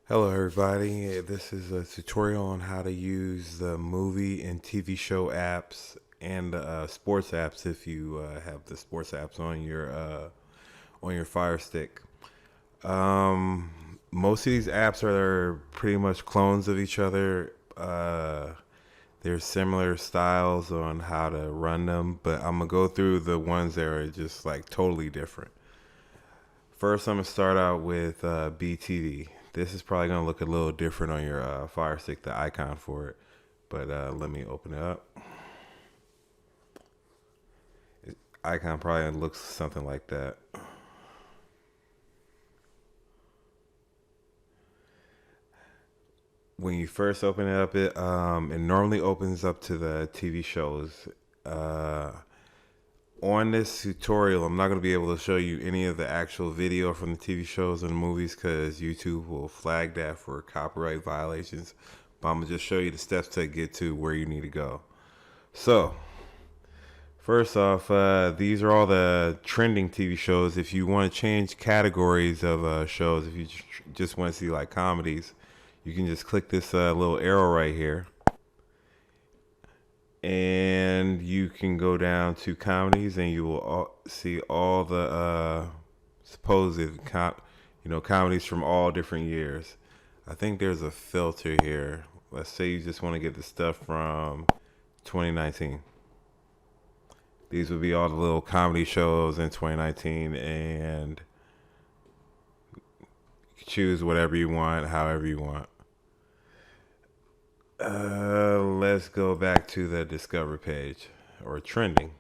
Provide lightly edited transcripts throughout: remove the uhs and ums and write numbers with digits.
Hello everybody, this is a tutorial on how to use the movie and TV show apps and sports apps if you have the sports apps on your Fire Stick. Most of these apps are pretty much clones of each other. There's similar styles on how to run them, but I'm gonna go through the ones that are just like totally different. First, I'm gonna start out with BTV. This is probably gonna look a little different on your Fire Stick, the icon for it. But let me open it up. Icon probably looks something like that. When you first open it up, it normally opens up to the TV shows. Uh, on this tutorial, I'm not going to be able to show you any of the actual video from the TV shows and movies because YouTube will flag that for copyright violations. But I'm going to just show you the steps to get to where you need to go. So, first off, these are all the trending TV shows. If you want to change categories of shows, if you just want to see like comedies, you can just click this little arrow right here. And you can go down to comedies and you will see all the supposed comedies from all different years. I think there's a filter here. Let's say you just want to get the stuff from 2019. These would be all the little comedy shows in 2019, and you choose whatever you want, however you want. Let's go back to the Discover page or trending.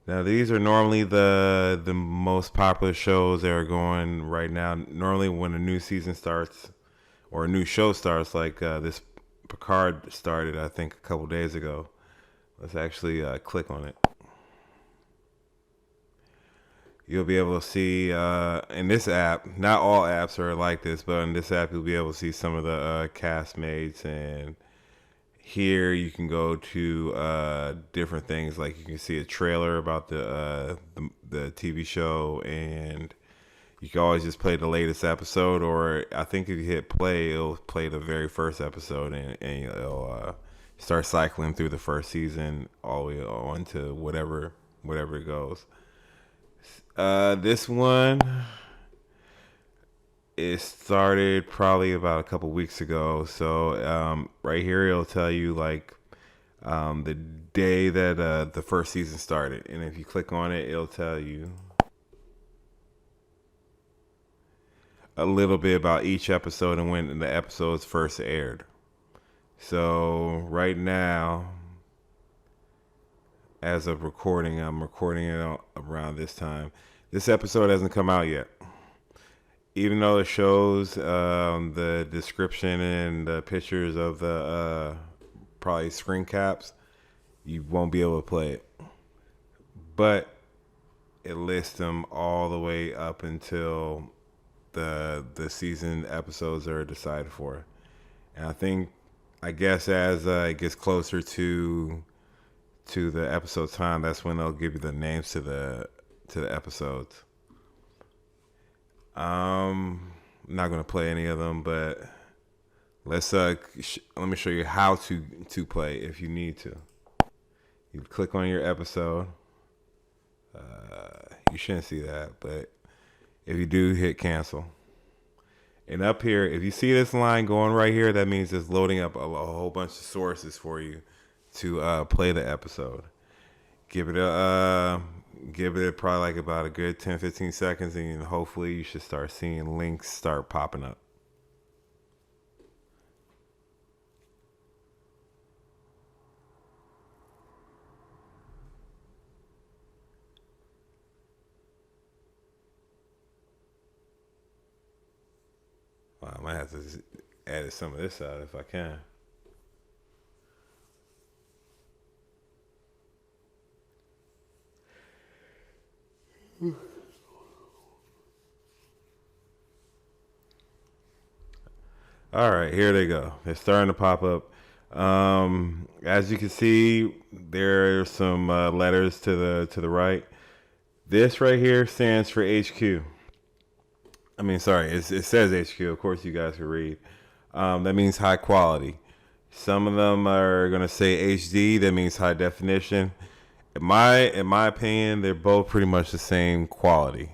Now these are normally the most popular shows that are going right now. Normally when a new season starts or a new show starts, like this Picard started, I think a couple days ago. Let's actually click on it. You'll be able to see in this app, not all apps are like this, but in this app you'll be able to see some of the Castmates, and here you can go to different things, like you can see a trailer about the TV show, and you can always just play the latest episode, or I think if you hit play, it'll play the very first episode, and it'll start cycling through the first season all the way on to whatever it goes. This one, it started probably about a couple weeks ago. So right here, it'll tell you like the day that the first season started, and if you click on it, it'll tell you a little bit about each episode and when the episodes first aired. So right now, as of recording, I'm recording it around this time. This episode hasn't come out yet. Even though it shows the description and the pictures of the probably screen caps, you won't be able to play it. But it lists them all the way up until the season episodes are decided for. And I guess as it gets closer to the episode time, that's when they'll give you the names to the episodes. I'm not gonna play any of them, but let me show you how to play if you need to. You click on your episode. You shouldn't see that, but if you do, hit cancel. And up here, if you see this line going right here, that means it's loading up a whole bunch of sources for you to play the episode. Give it probably like about a good 10-15 seconds, and hopefully you should start seeing links start popping up. Well, I might have to edit some of this out if I can. All right, here they go. They're starting to pop up. As you can see, there are some letters to the right. This right here stands for HQ. I mean, sorry, it says HQ. Of course, you guys can read. That means high quality. Some of them are gonna say HD. That means high definition. In my opinion, they're both pretty much the same quality.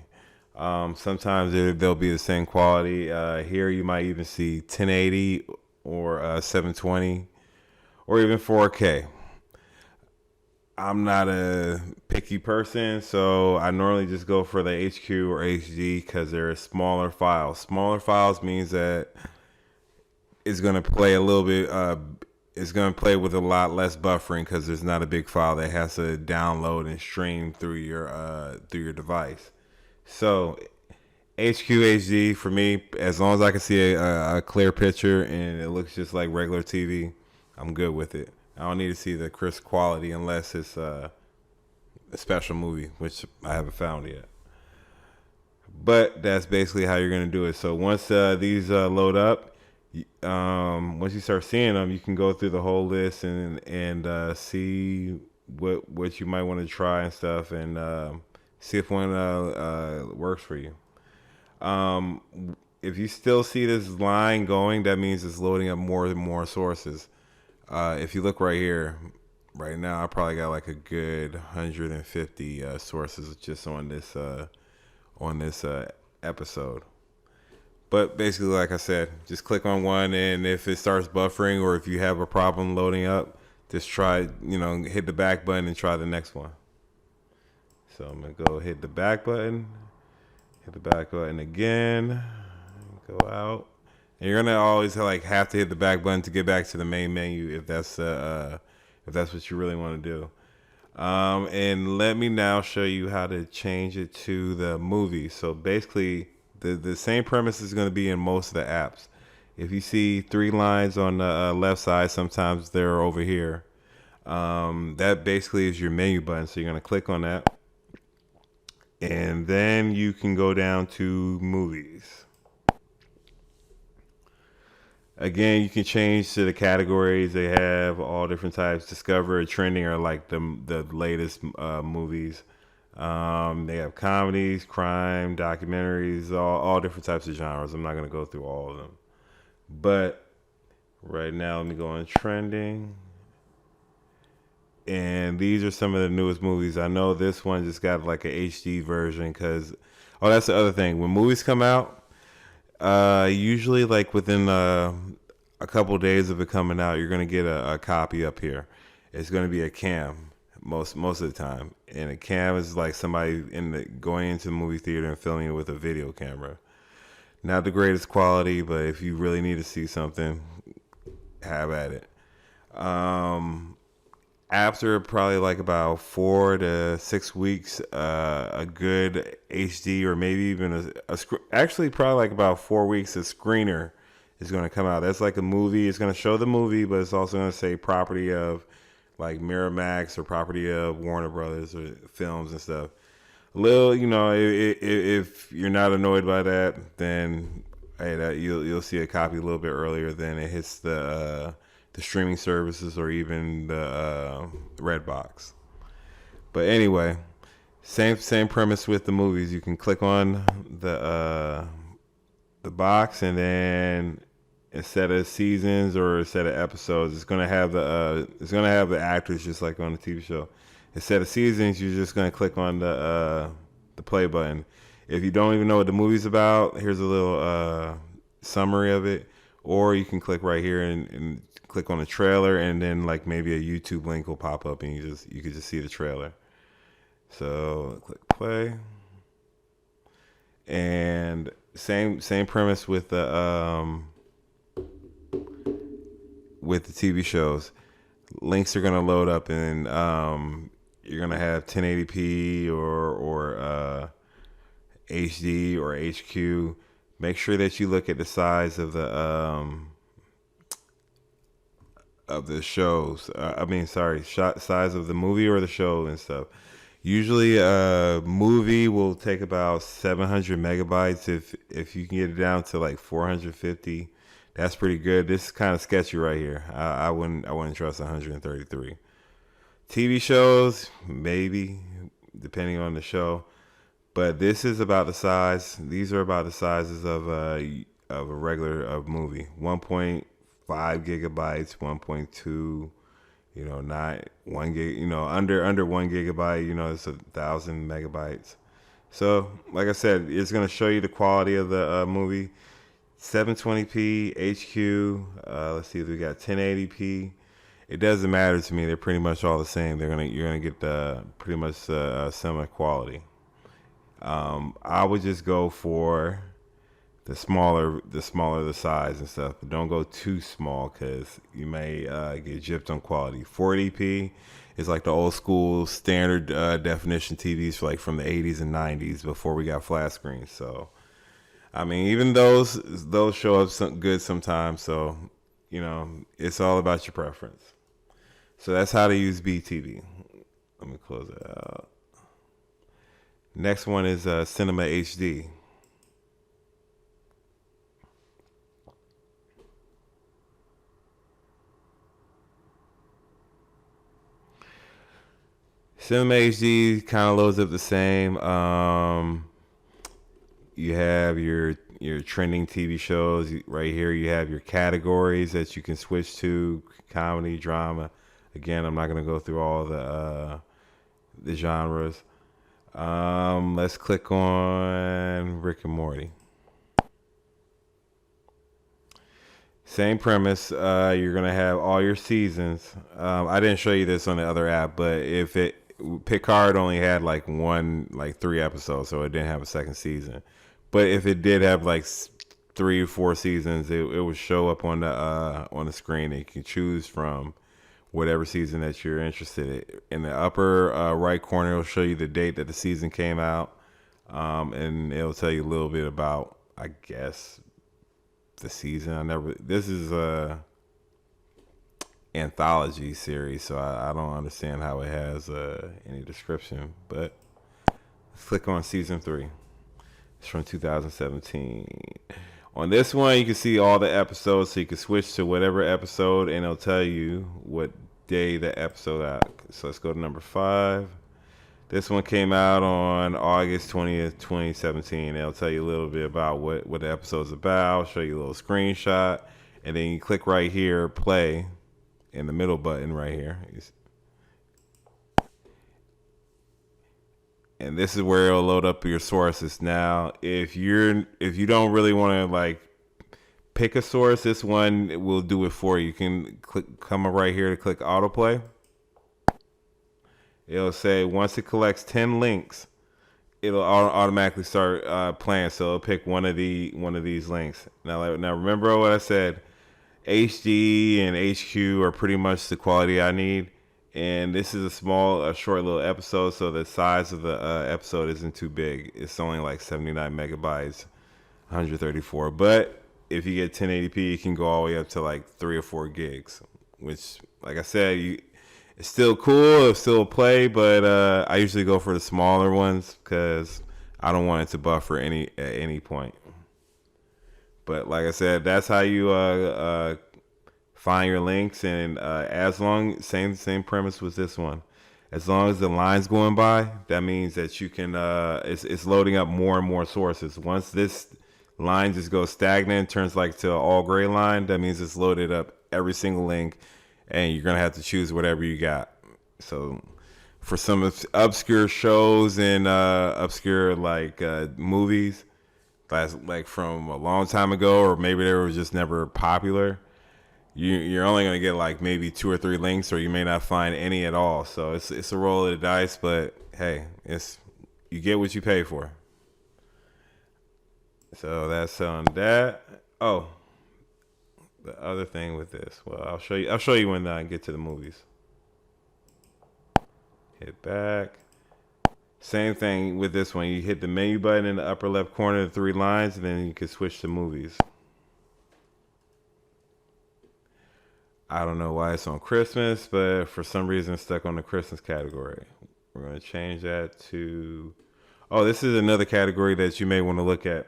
Sometimes they'll be the same quality. Here, you might even see 1080 or 720 or even 4K. I'm not a picky person, so I normally just go for the HQ or HD because they're smaller files. Smaller files means that it's gonna play a little bit. It's gonna play with a lot less buffering because there's not a big file that has to download and stream through your device. So HQHD for me, as long as I can see a clear picture and it looks just like regular TV, I'm good with it. I don't need to see the crisp quality unless it's a special movie, which I haven't found yet. But that's basically how you're gonna do it. So once these load up, once you start seeing them, you can go through the whole list and see what you might want to try and stuff, and see if one works for you. Um, if you still see this line going, that means it's loading up more and more sources. If you look right here, right now, I probably got like a good 150 sources just on this episode. But basically, like I said, just click on one, and if it starts buffering or if you have a problem loading up, just try, hit the back button and try the next one. So I'm gonna go hit the back button, hit the back button again, go out, and you're gonna always have to hit the back button to get back to the main menu if that's what you really want to do. And let me now show you how to change it to the movie. So basically, the same premise is going to be in most of the apps. If you see three lines on the left side, sometimes they're over here. That basically is your menu button. So you're going to click on that. And then you can go down to movies. Again, you can change to the categories. They have all different types. Discover, trending are like the latest movies. They have comedies, crime, documentaries, all different types of genres. I'm not going to go through all of them. But right now, let me go on trending. And these are some of the newest movies. I know this one just got like a HD version because, that's the other thing. When movies come out, usually like within a couple of days of it coming out, you're going to get a copy up here. It's going to be a cam most of the time. And a cam is like somebody going into the movie theater and filming it with a video camera. Not the greatest quality, but if you really need to see something, have at it. After probably like about 4 to 6 weeks, a good HD or maybe even actually probably like about 4 weeks, a screener is going to come out. That's like a movie. It's going to show the movie, but it's also going to say property of like Miramax or property of Warner Brothers or films and stuff. If you're not annoyed by that, then hey, you'll see a copy a little bit earlier than it hits the streaming services or even the Redbox. But anyway, same premise with the movies. You can click on the box, and then instead of seasons or instead of episodes, it's gonna have the actors just like on the TV show. Instead of seasons, you're just gonna click on the play button. If you don't even know what the movie's about, here's a little summary of it. Or you can click right here and click on the trailer, and then like maybe a YouTube link will pop up, and you can just see the trailer. So click play, and same premise with the TV shows. Links are gonna load up, and you're gonna have 1080p or HD or HQ. Make sure that you look at the size of the shows. Size of the movie or the show and stuff. Usually, a movie will take about 700 megabytes. If you can get it down to like 450, that's pretty good. This is kind of sketchy right here. I wouldn't trust 133. TV shows, maybe, depending on the show. But this is about the size. These are about the sizes of a regular movie. 1.5 gigabytes, 1.2. Not 1 gig. Under 1 gigabyte. It's 1,000 megabytes. So, like I said, it's gonna show you the quality of the movie. 720p HQ. Let's see if we got 1080p. It doesn't matter to me. They're pretty much all the same. You're gonna get pretty much similar quality. I would just go for the smaller the size and stuff. But don't go too small because you may get gypped on quality. 480p is like the old school standard definition TVs for like from the 80s and 90s before we got flat screens. So I mean, even those show up good sometimes. So it's all about your preference. So that's how to use BTV. Let me close it out. Next one is Cinema HD. Cinema HD kind of loads up the same. You have your trending TV shows right here. You have your categories that you can switch to: comedy, drama. Again, I'm not gonna go through all the genres. Let's click on Rick and Morty. Same premise. You're gonna have all your seasons. I didn't show you this on the other app, but if it Picard only had like 3 episodes, so it didn't have a second season. But if it did have like 3 or 4 seasons, it would show up on the screen. And you can choose from whatever season that you're interested in. In the upper right corner, it'll show you the date that the season came out, and it'll tell you a little bit about, I guess, the season. This is a anthology series, so I don't understand how it has any description. But let's click on season 3. It's from 2017. On this one, you can see all the episodes, so you can switch to whatever episode, and it'll tell you what day the episode out. So let's go to number 5. This one came out on August 20th, 2017. It'll tell you a little bit about what the episode's about. I'll show you a little screenshot, and then you click right here, play, in the middle button right here. And this is where it'll load up your sources. Now, if you don't really want to like pick a source, this one will do it for you. You can come up right here to click autoplay. It'll say once it collects 10 links, it'll automatically start playing. So it'll pick one of these links. Now remember what I said. HD and HQ are pretty much the quality I need. And this is a short little episode, so the size of the episode isn't too big. It's only like 79 megabytes, 134. But if you get 1080p, you can go all the way up to like 3 or 4 gigs, which, like I said, it's still cool. It's still a play, but I usually go for the smaller ones because I don't want it to buffer at any point. But like I said, that's how you find your links, and same premise with this one. As long as the line's going by, that means that you can it's loading up more and more sources. Once this line just goes stagnant, turns like to an all gray line, that means it's loaded up every single link, and you're gonna have to choose whatever you got. So for some obscure shows and obscure movies, that's like from a long time ago, or maybe they were just never popular, you're only going to get like maybe 2 or 3 links, or you may not find any at all. So it's a roll of the dice, but hey, you get what you pay for. So that's on that. Oh, the other thing with this, well, I'll show you when I get to the movies. Hit back. Same thing with this one. You hit the menu button in the upper left corner, the 3 lines, and then you can switch to movies. I don't know why it's on Christmas, but for some reason it's stuck on the Christmas category. We're going to change that to... Oh, this is another category that you may want to look at.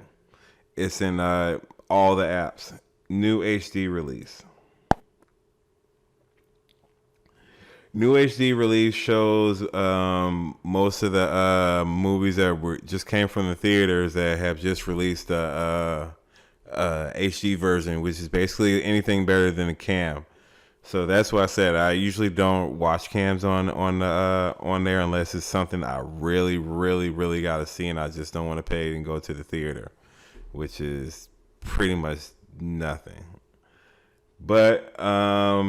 It's in all the apps. New HD release. New HD release shows most of the movies that were just came from the theaters that have just released the HD version, which is basically anything better than a cam. So that's why I said I usually don't watch cams on there unless it's something I really, really, really got to see and I just don't want to pay and go to the theater, which is pretty much nothing. But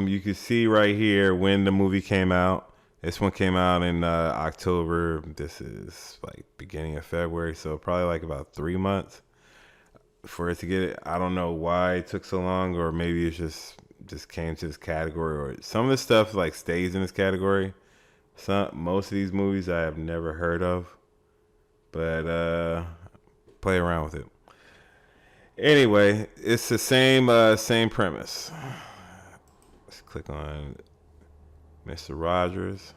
you can see right here when the movie came out. This one came out in October. This is like beginning of February, so probably like about 3 months for it to get it. I don't know why it took so long, or maybe it's just came to this category, or some of the stuff like stays in this category. Most of these movies I have never heard of, but play around with it. Anyway, it's the same premise. Let's click on Mr. Rogers.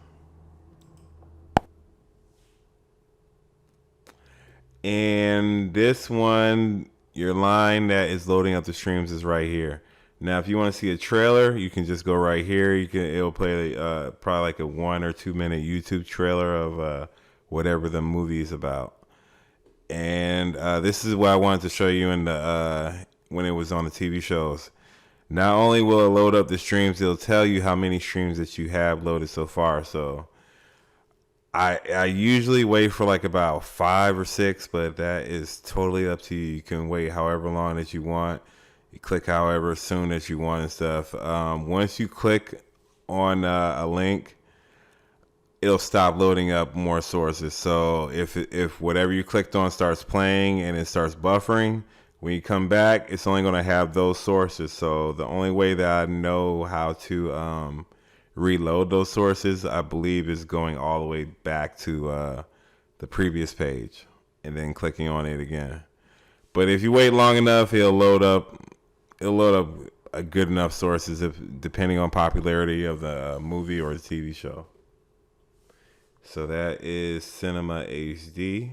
And this one, your line that is loading up the streams is right here. Now, if you want to see a trailer, you can just go right here. It'll play probably like a 1 or 2 minute YouTube trailer of whatever the movie is about. And this is what I wanted to show you in the when it was on the TV shows. Not only will it load up the streams, it'll tell you how many streams that you have loaded so far. So I usually wait for like about 5 or 6, but that is totally up to you. You can wait however long that you want. You click however soon that you want and stuff. Once you click on a link, it'll stop loading up more sources. So if whatever you clicked on starts playing and it starts buffering, when you come back, it's only going to have those sources. So the only way that I know how to reload those sources, I believe, is going all the way back to the previous page and then clicking on it again. But if you wait long enough, it'll load up a good enough sources depending on popularity of the movie or the TV show. So that is Cinema HD.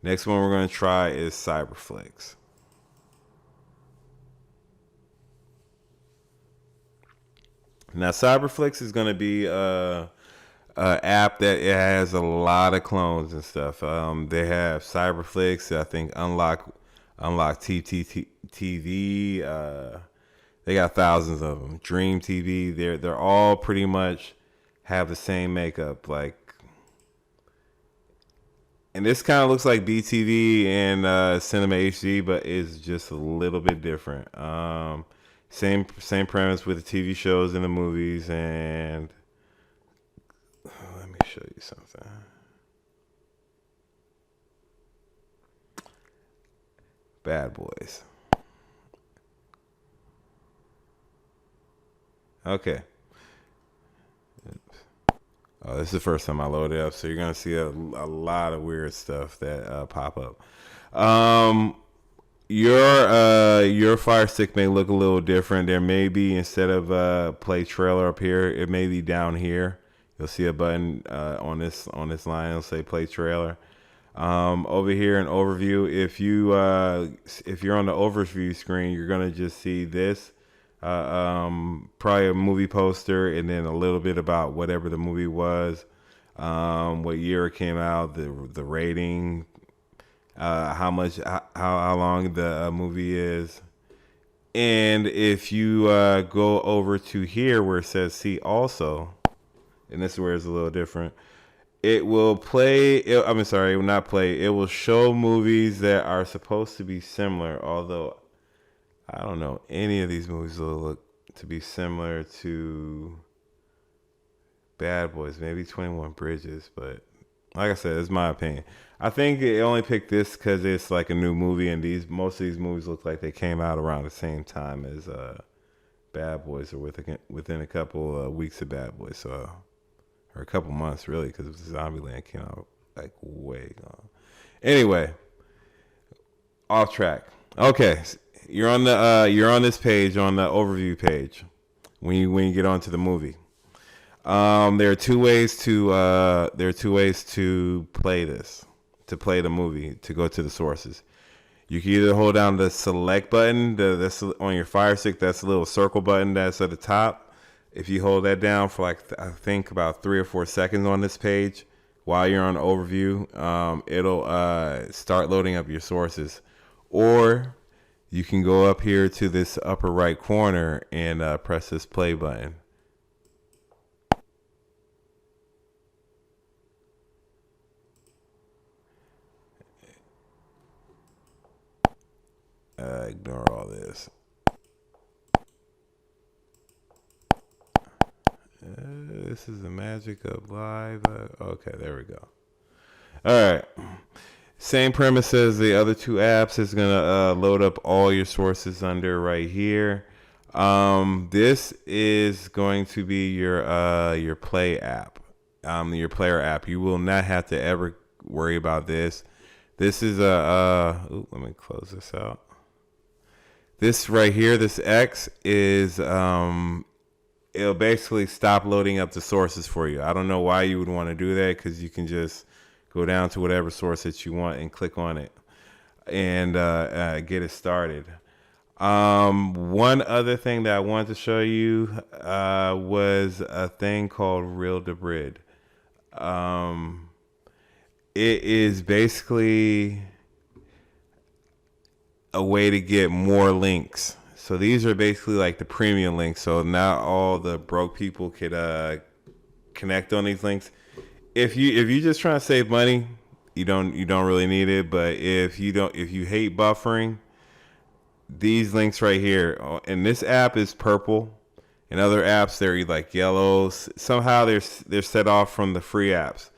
Next one we're going to try is CyberFlix. Now, CyberFlix is going to be a app that it has a lot of clones and stuff. They have CyberFlix, I think Unlock TV. They got thousands of them. Dream TV. They're all pretty much have the same makeup, and this kind of looks like BTV and Cinema HD, but it's just a little bit different. Same premise with the TV shows and the movies, and let me show you something. Bad Boys. Okay. Oh, this is the first time I load it up, so you're gonna see a lot of weird stuff that pop up. Your Fire Stick may look a little different. There may be, instead of play trailer up here, it may be down here. You'll see a button on this line. It'll say play trailer. Over here in overview, if you're on the overview screen, you're gonna just see this. Probably a movie poster, and then a little bit about whatever the movie was, what year it came out, the rating, how long the movie is, and if you go over to here where it says see also, and this is where it's a little different, it will play. It will not play. It will show movies that are supposed to be similar, although I don't know any of these movies will look to be similar to Bad Boys, maybe 21 Bridges, but like I said, it's my opinion. I think it only picked this because it's like a new movie, and most of these movies look like they came out around the same time as Bad Boys, or within a couple weeks of Bad Boys, so or a couple months really, because Zombieland came out like way gone. Anyway, off track. Okay. You're on this page, on the overview page, when you get onto the movie. There are two ways to play this, to play the movie, to go to the sources. You can either hold down the select button, that's on your Fire Stick. That's a little circle button that's at the top. If you hold that down for like I think about 3 or 4 seconds on this page while you're on overview, it'll start loading up your sources. Or you can go up here to this upper right corner and press this play button. Ignore all this. This is the magic of live. Okay, there we go. All right. Same premise as the other two apps. It's gonna load up all your sources under right here. This is going to be your play app, your player app. You will not have to ever worry about this. This is let me close this out. This right here, this X is it'll basically stop loading up the sources for you. I don't know why you would want to do that, because you can just go down to whatever source that you want and click on it and get it started. One other thing that I wanted to show you was a thing called Real Debrid. It is basically a way to get more links. So these are basically like the premium links. So now all the broke people could connect on these links. If you just trying to save money, you don't really need it. But if you hate buffering, these links right here, and this app is purple. In other apps, they're like yellows. Somehow they're set off from the free apps.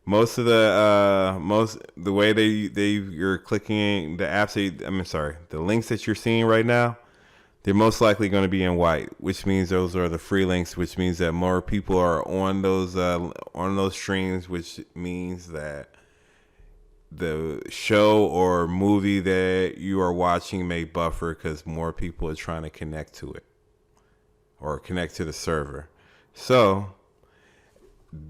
Most of the way you're clicking the apps, the links that you're seeing right now, they're most likely going to be in white, which means those are the free links, which means that more people are on those streams, which means that the show or movie that you are watching may buffer because more people are trying to connect to it or connect to the server. So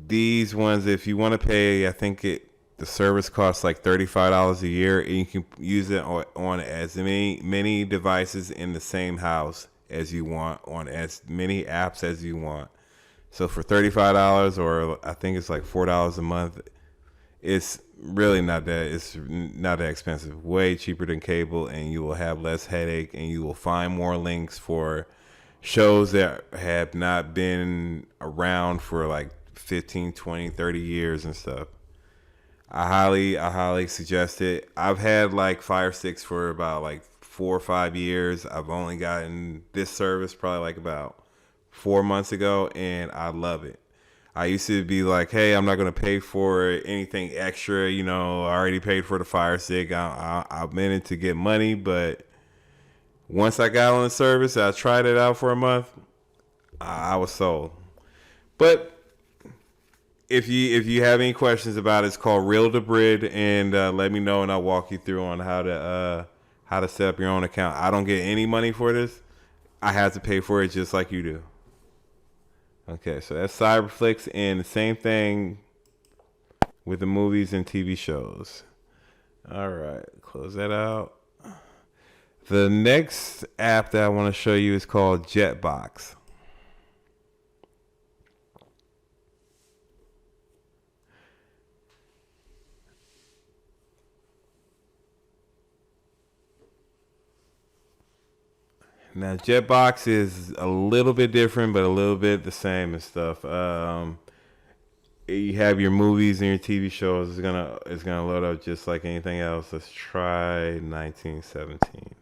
these ones, if you want to pay, I think the service costs like $35 a year, and you can use it on as many devices in the same house as you want, on as many apps as you want. So for $35, or I think it's like $4 a month, it's really not that. It's not that expensive. Way cheaper than cable, and you will have less headache, and you will find more links for shows that have not been around for like 15, 20, 30 years and stuff. I highly suggest it. I've had like firesticks for about like 4 or 5 years. I've only gotten this service probably like about 4 months ago, and I love it. I used to be like, hey, I'm not going to pay for anything extra. I already paid for the firestick. I'm in it to get money, but once I got on the service, I tried it out for a month. I was sold. But if you have any questions about it, it's called Real Debrid, and let me know, and I'll walk you through on how to set up your own account. I don't get any money for this. I have to pay for it just like you do. Okay, so that's CyberFlix, and the same thing with the movies and TV shows. All right, close that out. The next app that I want to show you is called JetBox. Now, JetBox is a little bit different, but a little bit the same and stuff. You have your movies and your TV shows. It's gonna load up just like anything else. Let's try 1917.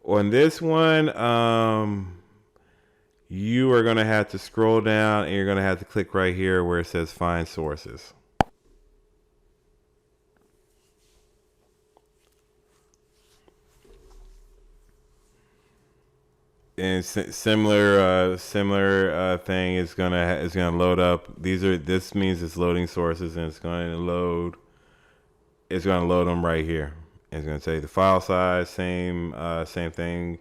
On this one, you are gonna have to scroll down, and you're gonna have to click right here where it says Find Sources. And similar thing is gonna load up. This means it's loading sources, and it's gonna load them right here. It's gonna say the file size, same thing,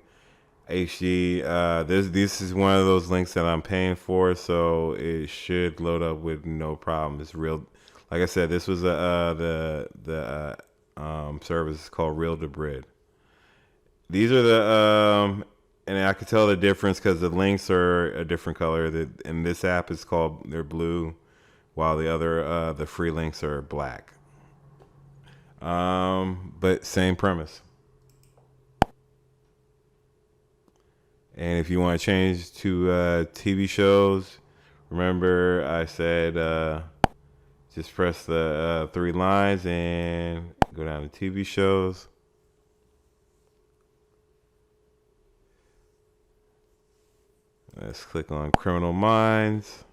HD. This is one of those links that I'm paying for, so it should load up with no problem. It's real. Like I said, this was the service called Real Debrid. These are the and I could tell the difference because the links are a different color. In this app, they're blue, while the other the free links are black. But same premise. And if you want to change to TV shows, remember I said just press the 3 lines and go down to TV shows. Let's click on Criminal Minds.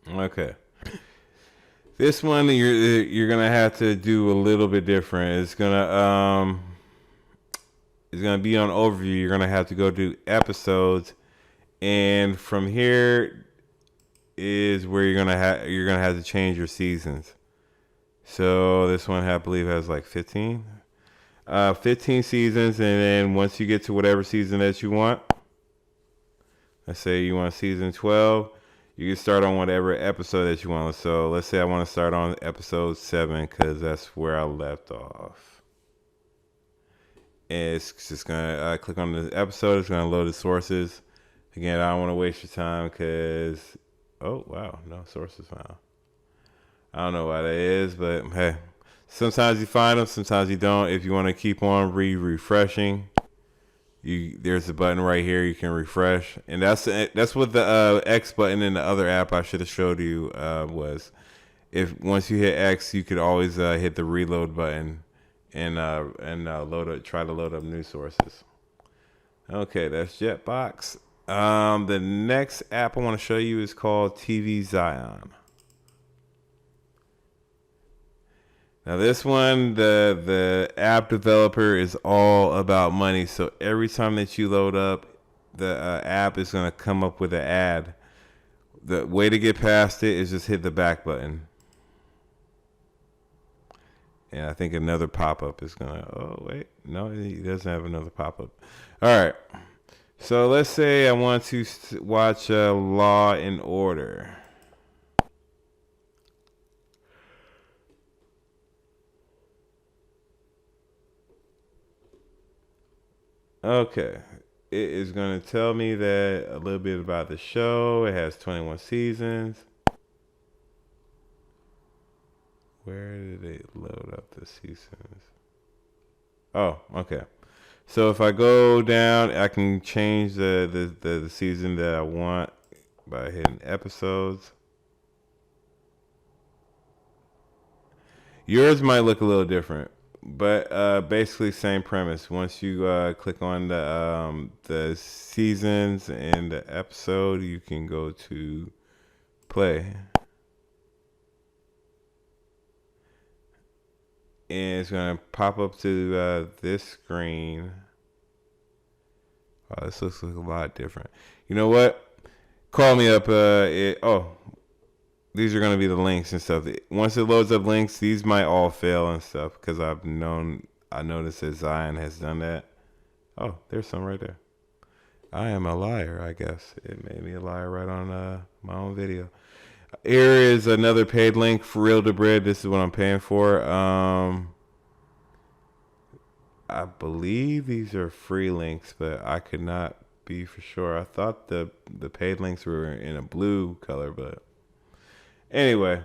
Okay. This one you're gonna have to do a little bit different. It's gonna be on overview. You're gonna have to go to episodes, and from here is where you're gonna have to change your seasons. So this one I believe has like 15 seasons, and then once you get to whatever season that you want, let's say you want season 12. You can start on whatever episode that you want. So let's say I want to start on episode 7 because that's where I left off. And it's just going to click on the episode. It's going to load the sources. Again, I don't want to waste your time because, oh, wow, no sources found. I don't know why that is, but hey, sometimes you find them, sometimes you don't. If you want to keep on refreshing, there's a button right here you can refresh, and that's what the X button in the other app I should have showed you was. If once you hit X, you could always hit the reload button and try to load up new sources. Okay, that's JetBox. The next app I want to show you is called TVsIon. Now this one, the app developer is all about money. So every time that you load up, the app is going to come up with an ad. The way to get past it is just hit the back button. And I think another pop-up is going to, oh wait, no, he doesn't have another pop-up. All right. So let's say I want to watch Law and Order. Okay, it is going to tell me that a little bit about the show. It has 21 seasons. Where did they load up the seasons? Oh, okay. So if I go down, I can change the season that I want by hitting episodes. Yours might look a little different. But basically same premise. Once you click on the seasons and the episode, you can go to play. And it's going to pop up to this screen. Oh, this looks like a lot different. You know what? Call me up. These are going to be the links and stuff. Once it loads up links, these might all fail and stuff because I noticed that Zion has done that. Oh, there's some right there. I am a liar, I guess. It made me a liar right on my own video. Here is another paid link for Real to Bread. This is what I'm paying for. I believe these are free links, but I could not be for sure. I thought the paid links were in a blue color, but anyway,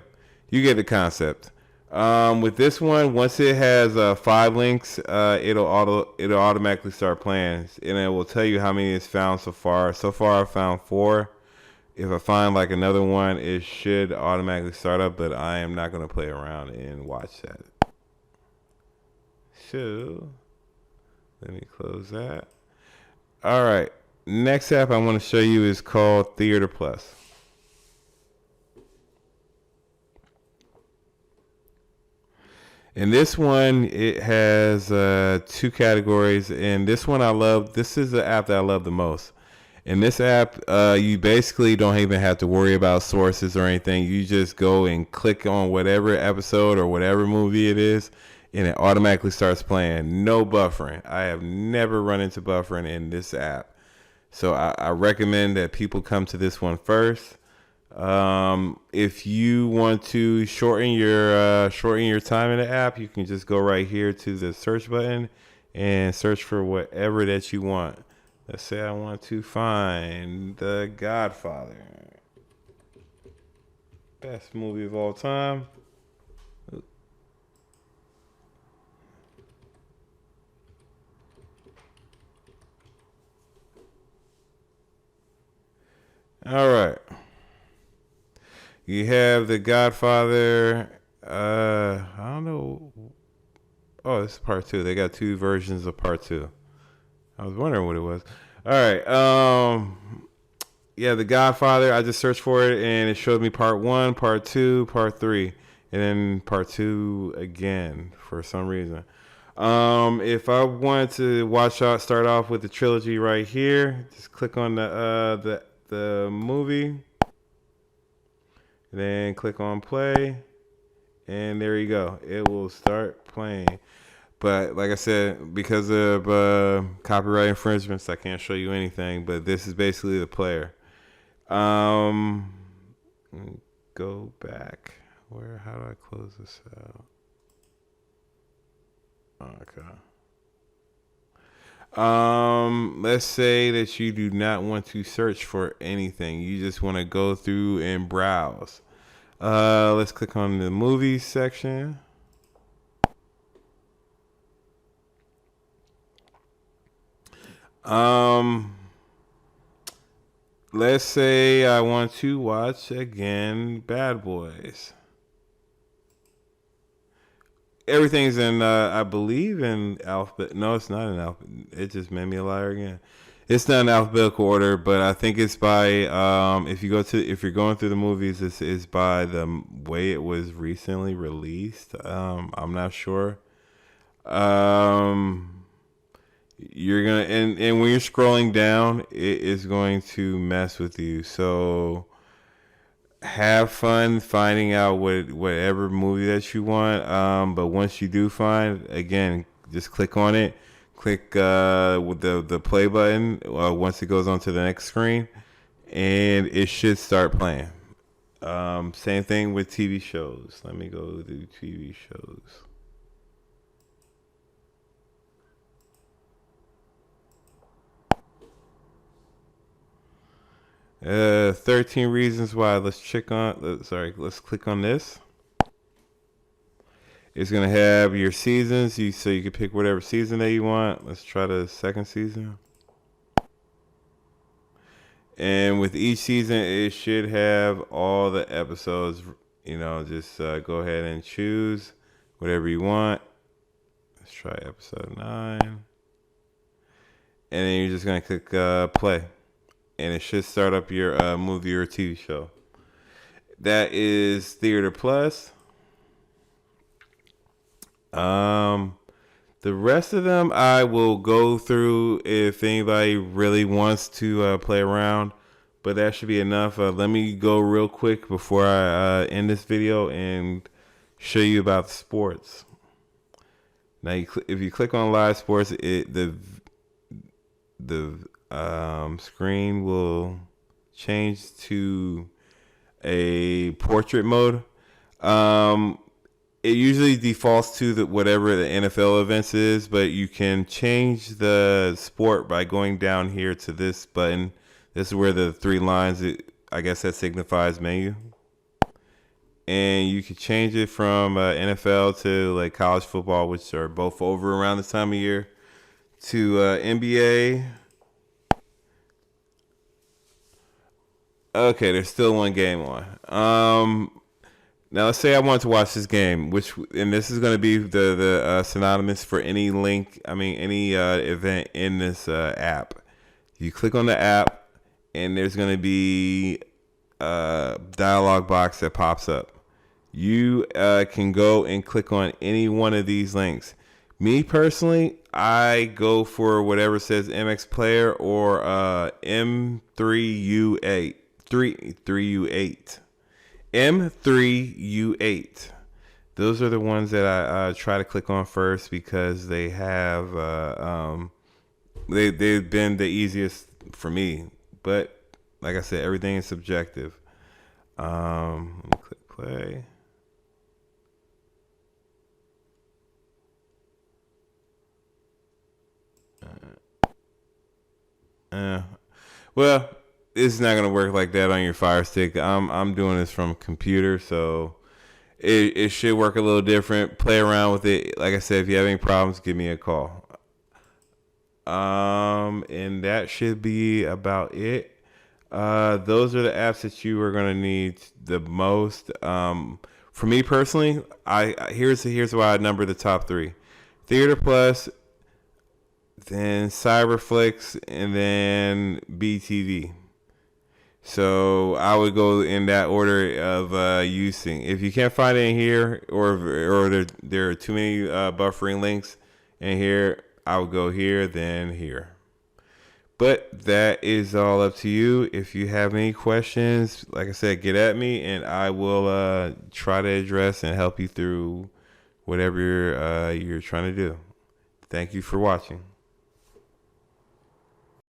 you get the concept. With this one, once it has 5 links, it'll automatically start playing, and it will tell you how many it's found so far. So far, I found 4. If I find like another one, it should automatically start up, but I am not going to play around and watch that. So let me close that. All right, next app I want to show you is called Theater Plus. And this one, it has 2 categories. And this one I love. This is the app that I love the most. In this app, you basically don't even have to worry about sources or anything. You just go and click on whatever episode or whatever movie it is, and it automatically starts playing. No buffering. I have never run into buffering in this app. So I recommend that people come to this one first. If you want to shorten your time in the app, you can just go right here to the search button and search for whatever that you want. Let's say I want to find The Godfather, best movie of all time. All right. You have The Godfather. I don't know. Oh, this is part two. They got two versions of part two. I was wondering what it was. All right. Yeah, The Godfather. I just searched for it and it showed me part one, part two, part three, and then part two again for some reason. If I wanted to start off with the trilogy right here, just click on the movie, then click on play, and there you go. It will start playing. But like I said, because of copyright infringements, I can't show you anything. But this is basically the player. Go back. How do I close this out? Okay. Let's say that you do not want to search for anything. You just want to go through and browse. Let's click on the movies section. Let's say I want to watch again Bad Boys. Everything's in, I believe, in alphabet. No, it's not in alphabet. It just made me a liar again. It's not in alphabetical order, but I think it's by, if you're going through the movies, it's by the way it was recently released. I'm not sure. You're gonna, and when you're scrolling down, it is going to mess with you. So have fun finding out whatever movie that you want. But once you do find, again, just click on it. Click with the play button once it goes on to the next screen, and it should start playing. Same thing with TV shows. Let me go to TV shows. 13 Reasons Why. Let's click on this. It's gonna have your seasons. So you can pick whatever season that you want. Let's try the second season. And with each season, it should have all the episodes. Just go ahead and choose whatever you want. Let's try episode 9. And then you're just gonna click play. And it should start up your movie or TV show. That is Theater Plus. The rest of them I will go through if anybody really wants to play around, but that should be enough. Let me go real quick before I end this video and show you about the sports. Now, if you click on live sports, the screen will change to a portrait mode. It usually defaults to whatever the NFL events is, but you can change the sport by going down here to this button. This is where the three lines, I guess that signifies menu. And you can change it from NFL to like college football, which are both over around this time of year, to NBA. Okay, there's still one game on. Now let's say I want to watch this game, and this is going to be the synonymous for any any event in this app. You click on the app, and there's going to be a dialog box that pops up. You can go and click on any one of these links. Me personally, I go for whatever says MX Player or M3U8. 3U8. M3U8. Those are the ones that I try to click on first because they have they've been the easiest for me. But like I said, everything is subjective. Let me click play. Well, it's not gonna work like that on your Fire Stick. I'm doing this from a computer, so it should work a little different. Play around with it. Like I said, if you have any problems, give me a call. And that should be about it. Those are the apps that you are gonna need the most. For me personally, here's why I number the top three: Theater Plus, then CyberFlix, and then BTV. So I would go in that order of using. If you can't find it in here, or there are too many buffering links in here, I would go here, then here. But that is all up to you. If you have any questions, like I said, get at me, and I will try to address and help you through whatever you're trying to do. Thank you for watching.